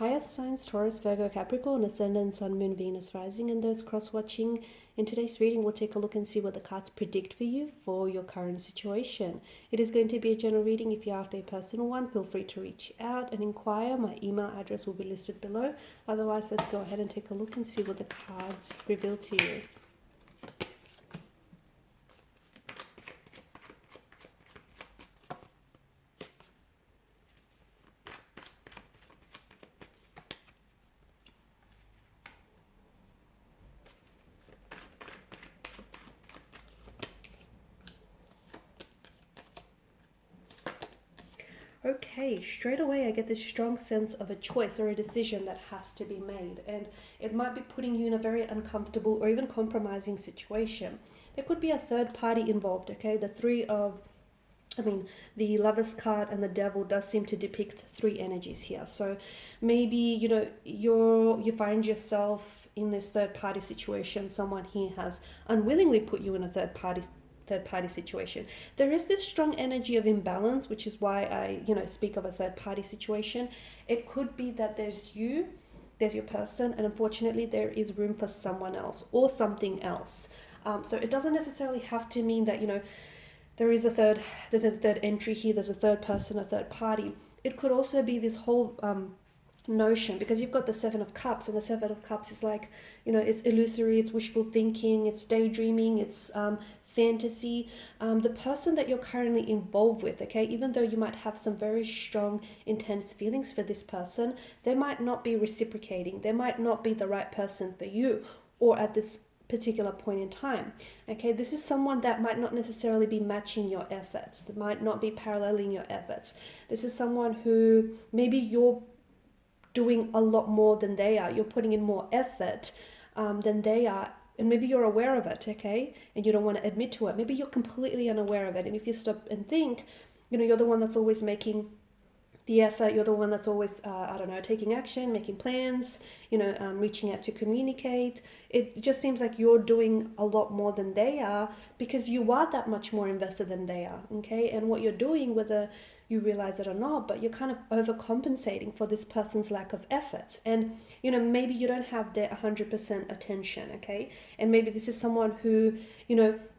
Hi Earth signs, Taurus, Virgo, Capricorn, Ascendant, Sun, Moon, Venus, Rising, and those cross-watching. In today's reading, we'll take a look and see what the cards predict for you for your current situation. It is going to be a general reading. If you're after a personal one, feel free to reach out and inquire. My email address will be listed below. Otherwise, let's go ahead and take a look and see what the cards reveal to you. Okay, straight away I get this strong sense of a choice or a decision that has to be made, and it might be putting you in a very uncomfortable or even compromising situation. There could be a third party involved, okay? The Lovers card and the Devil does seem to depict three energies here. So maybe, you find yourself in this third party situation. Someone here has unwillingly put you in a third party situation. There is this strong energy of imbalance, which is why I speak of a third party situation. It could be that there's your person, and unfortunately there is room for someone else or something else. So it doesn't necessarily have to mean that there's a third entry here, there's a third person, a third party. It could also be this whole notion, because you've got the Seven of Cups, and the Seven of Cups is like, it's illusory, it's wishful thinking, it's daydreaming, it's fantasy. The person that you're currently involved with, okay, even though you might have some very strong, intense feelings for this person, they might not be reciprocating. They might not be the right person for you, or at this particular point in time. Okay, this is someone that might not necessarily be matching your efforts, that might not be paralleling your efforts. This is someone who maybe you're doing a lot more than they are. You're putting in more effort than they are, and maybe you're aware of it, okay, and you don't want to admit to it. Maybe you're completely unaware of it, and if you stop and think, you're the one that's always making the effort, you're the one that's always taking action, making plans, reaching out to communicate. It just seems like you're doing a lot more than they are, because you are that much more invested than they are, okay? And what you're doing, whether you realize it or not, but you're kind of overcompensating for this person's lack of efforts. And maybe you don't have their 100% attention, okay? And maybe this is someone who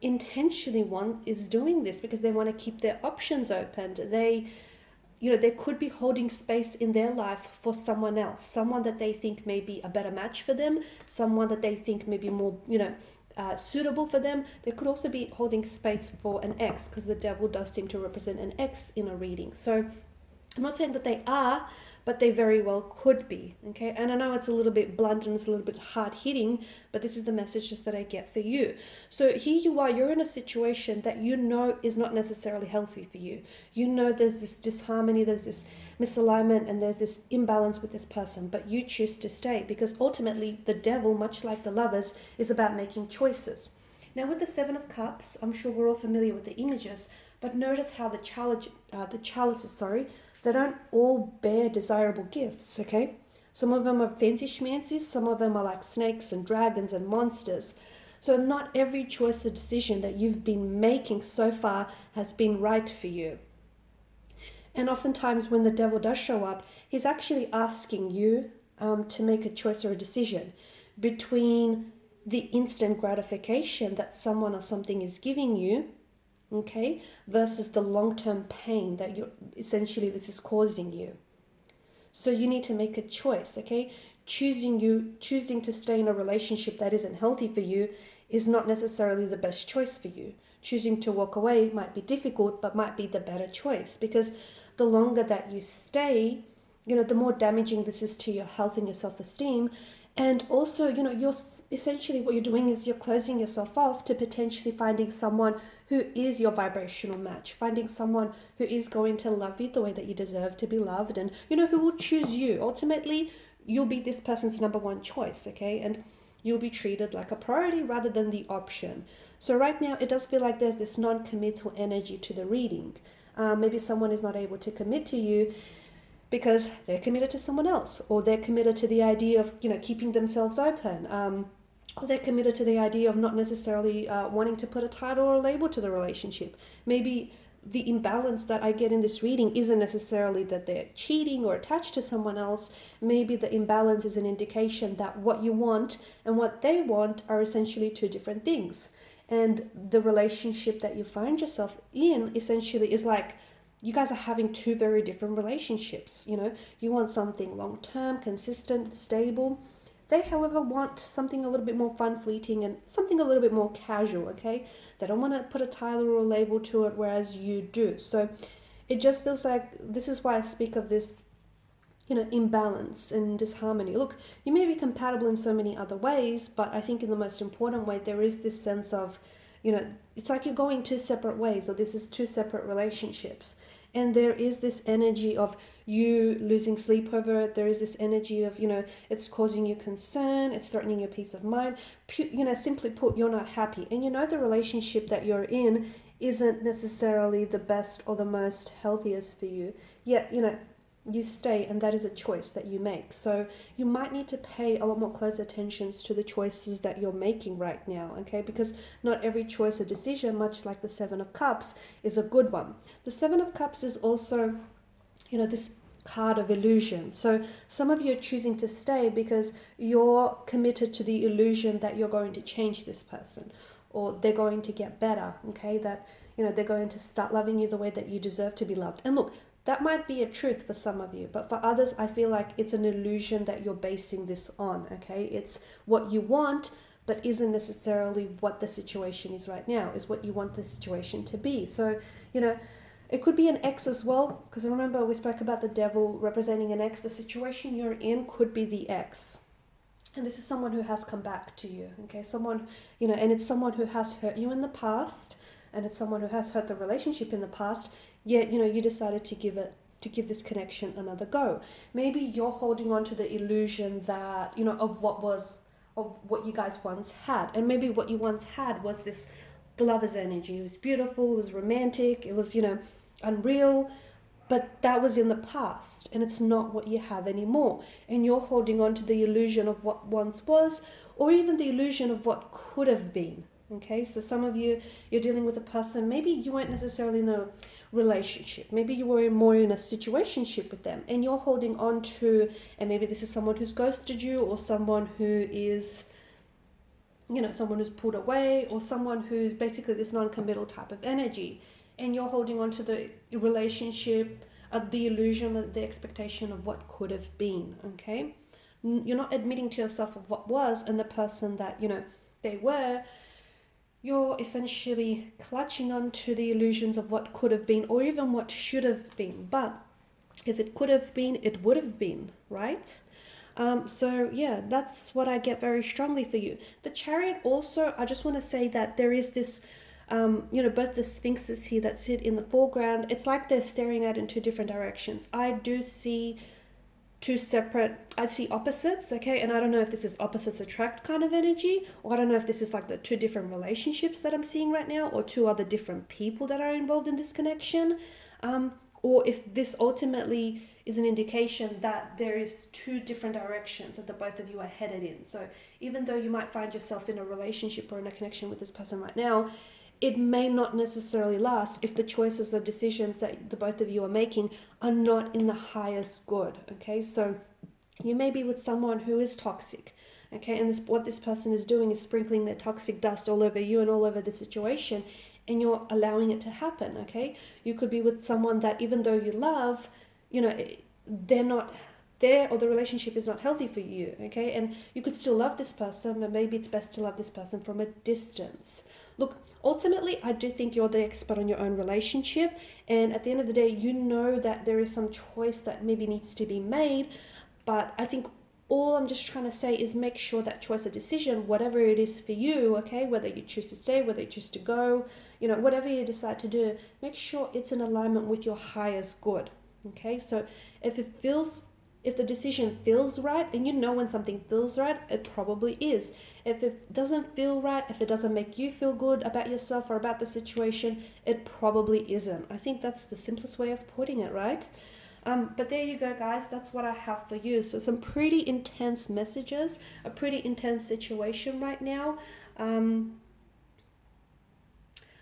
intentionally is doing this because they want to keep their options open. They could be holding space in their life for someone else, someone that they think may be a better match for them, someone that they think may be more, suitable for them. They could also be holding space for an ex, because the Devil does seem to represent an ex in a reading. So I'm not saying that they are, but they very well could be, okay? And I know it's a little bit blunt and it's a little bit hard-hitting, but this is the message just that I get for you. So here you are, you're in a situation that is not necessarily healthy for you. There's this disharmony, there's this misalignment, and there's this imbalance with this person, but you choose to stay, because ultimately the Devil, much like the Lovers, is about making choices. Now with the Seven of Cups, I'm sure we're all familiar with the images, but notice how the chalices, they don't all bear desirable gifts, okay? Some of them are fancy schmancies, some of them are like snakes and dragons and monsters. So not every choice or decision that you've been making so far has been right for you. And oftentimes when the Devil does show up, he's actually asking you to make a choice or a decision between the instant gratification that someone or something is giving you, okay, versus the long-term pain that this is causing you. So you need to make a choice, okay? Choosing to stay in a relationship that isn't healthy for you is not necessarily the best choice for you. Choosing to walk away might be difficult, but might be the better choice, because the longer that you stay, the more damaging this is to your health and your self-esteem. And also, you're essentially, what you're doing is you're closing yourself off to potentially finding someone who is your vibrational match, finding someone who is going to love you the way that you deserve to be loved, and, who will choose you. Ultimately, you'll be this person's number one choice, okay? And you'll be treated like a priority rather than the option. So right now, it does feel like there's this non-committal energy to the reading. Maybe someone is not able to commit to you because they're committed to someone else, or they're committed to the idea of, keeping themselves open, or they're committed to the idea of not necessarily wanting to put a title or a label to the relationship. Maybe the imbalance that I get in this reading isn't necessarily that they're cheating or attached to someone else. Maybe the imbalance is an indication that what you want and what they want are essentially two different things. And the relationship that you find yourself in essentially is like you guys are having two very different relationships. You know, you want something long-term, consistent, stable. They, however, want something a little bit more fun, fleeting, and something a little bit more casual, okay? They don't want to put a title or a label to it, whereas you do. So it just feels like this is why I speak of this, you know, imbalance and disharmony. Look, you may be compatible in so many other ways, but I think in the most important way, there is this sense of, you know, it's like you're going two separate ways, or this is two separate relationships. And there is this energy of you losing sleep over it. There is this energy of, you know, it's causing you concern. It's threatening your peace of mind. You know, simply put, you're not happy. And you know the relationship that you're in isn't necessarily the best or the most healthiest for you. Yet, you know, you stay, and that is a choice that you make. So you might need to pay a lot more close attention to the choices that you're making right now, okay? Because not every choice or decision, much like the Seven of Cups, is a good one. The Seven of Cups is also, you know, this card of illusion. So some of you are choosing to stay because you're committed to the illusion that you're going to change this person, or they're going to get better, okay? That, you know, they're going to start loving you the way that you deserve to be loved. And look, that might be a truth for some of you, but for others, I feel like it's an illusion that you're basing this on, okay? It's what you want, but isn't necessarily what the situation is right now, is what you want the situation to be. So, you know, it could be an ex as well, because remember we spoke about the devil representing an ex. The situation you're in could be the ex. And this is someone who has come back to you, okay? Someone, you know, and it's someone who has hurt you in the past, and it's someone who has hurt the relationship in the past, yet, you know, you decided to give this connection another go. Maybe you're holding on to the illusion that, you know, of what you guys once had. And maybe what you once had was this lover's energy. It was beautiful, it was romantic, it was, you know, unreal, but that was in the past, and it's not what you have anymore. And you're holding on to the illusion of what once was, or even the illusion of what could have been. Okay, so some of you, you're dealing with a person, maybe you weren't necessarily in a relationship, maybe you were more in a situationship with them, and you're holding on to, and maybe this is someone who's ghosted you, or someone who is, you know, someone who's pulled away, or someone who's basically this non-committal type of energy, and you're holding on to the relationship, the illusion, the expectation of what could have been, okay? You're not admitting to yourself of what was and the person that, you know, they were. You're essentially clutching onto the illusions of what could have been, or even what should have been. But if it could have been, it would have been, right? So yeah, that's what I get very strongly for you. The Chariot also, I just want to say that there is this, you know, both the Sphinxes here that sit in the foreground, it's like they're staring out in two different directions. I do see I see opposites, okay? And I don't know if this is opposites attract kind of energy, or I don't know if this is like the two different relationships that I'm seeing right now, or two other different people that are involved in this connection, or if this ultimately is an indication that there is two different directions that the both of you are headed in. So even though you might find yourself in a relationship or in a connection with this person right now, it may not necessarily last if the choices or decisions that the both of you are making are not in the highest good, okay? So you may be with someone who is toxic, okay? And what this person is doing is sprinkling their toxic dust all over you and all over the situation, and you're allowing it to happen, okay? You could be with someone that even though you love, you know, they're not there, or the relationship is not healthy for you, okay? And you could still love this person, but maybe it's best to love this person from a distance. Look, ultimately, I do think you're the expert on your own relationship, and at the end of the day, you know that there is some choice that maybe needs to be made, but I think all I'm just trying to say is make sure that choice or decision, whatever it is for you, okay, whether you choose to stay, whether you choose to go, you know, whatever you decide to do, make sure it's in alignment with your highest good, okay? So if the decision feels right, and you know when something feels right, it probably is. If it doesn't feel right, if it doesn't make you feel good about yourself or about the situation, it probably isn't. I think that's the simplest way of putting it, right? But there you go, guys. That's what I have for you. So some pretty intense messages, a pretty intense situation right now.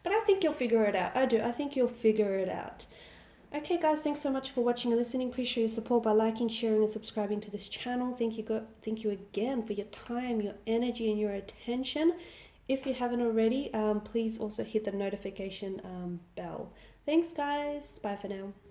But But I think you'll figure it out. I do. I think you'll figure it out. Okay, guys, thanks so much for watching and listening. Please show your support by liking, sharing, and subscribing to this channel. Thank you again for your time, your energy, and your attention. If you haven't already, please also hit the notification bell. Thanks, guys. Bye for now.